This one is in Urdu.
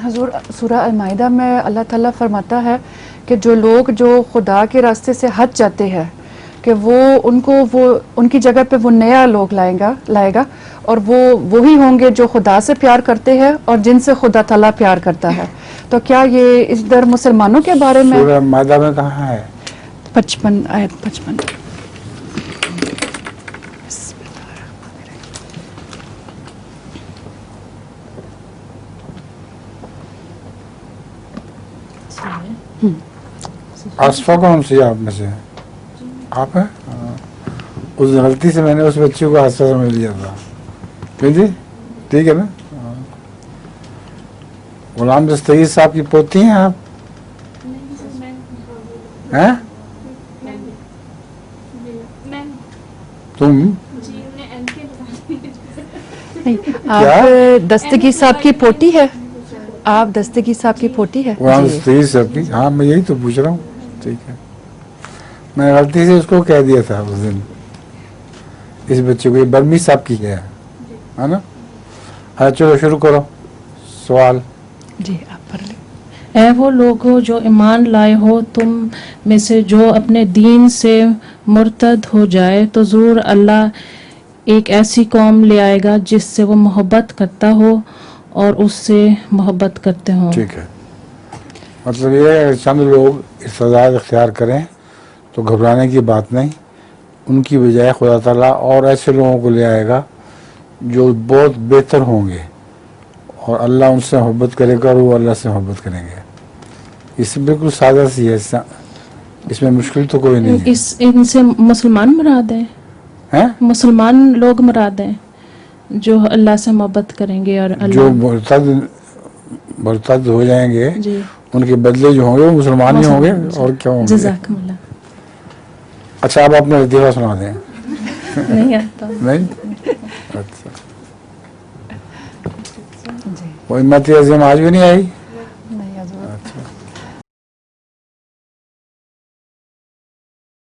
حضور سورہ المائدہ میں اللہ تعالیٰ فرماتا ہے کہ جو لوگ جو خدا کے راستے سے ہٹ جاتے ہیں کہ وہ ان کی جگہ پہ وہ نیا لوگ لائے گا اور وہ وہی ہوں گے جو خدا سے پیار کرتے ہیں اور جن سے خدا تعالیٰ پیار کرتا ہے. تو کیا یہ اس در مسلمانوں کے بارے میں؟ سورہ المائدہ میں کہاں ہے؟ 55 آیت 55. آصفہ کون سی آپ میں سے؟ آپ ہیں؟ اس غلطی سے میں نے اس بچے کو آصفہ سمجھ لیا تھا. جی ٹھیک ہے نا. غلام دستگیر صاحب کی پوتی ہیں آپ؟ ہیں؟ تم؟ آپ دستگیر صاحب کی پوتی ہے؟ آپ دستگیر صاحب کی پوتی ہے؟ غلام دستگیر صاحب کی. ہاں میں یہی تو پوچھ رہا ہوں. ٹھیک ہے. میں غلطی سے اس کو کہہ دیا تھا اس دن اس بچے کو. یہ برمی صاحب کی ہے نا. ہاں چلو شروع کرو سوال. جی آپ پڑھ لیں. اے وہ لوگو جو ایمان لائے ہو تم میں سے جو اپنے دین سے مرتد ہو جائے تو ضرور اللہ ایک ایسی قوم لے آئے گا جس سے وہ محبت کرتا ہو اور اس سے محبت کرتے ہوں. ٹھیک ہے. مطلب یہ ہے کہ چند لوگ استعداد اختیار کریں تو گھبرانے کی بات نہیں. ان کی بجائے خدا تعالیٰ اور ایسے لوگوں کو لے آئے گا جو بہت بہتر ہوں گے اور اللہ ان سے محبت کرے گا اور وہ اللہ سے محبت کریں گے. اس بالکل سادہ سی ہے. اس میں مشکل تو کوئی نہیں ہے. ان سے مسلمان مراد ہیں؟ مسلمان لوگ مراد ہیں جو اللہ سے محبت کریں گے اور اللہ جو مرتد ہو جائیں گے جی ان کے بدلے جو ہوں گے وہ مسلمان ہی ہوں گے اور کیا ہوں گے. جزاکم اللہ. اچھا آپ اپنا لطیفہ سنا دیں. نہیں آتا. نہیں. اچھا وہ امت عظیم آج بھی نہیں آئی.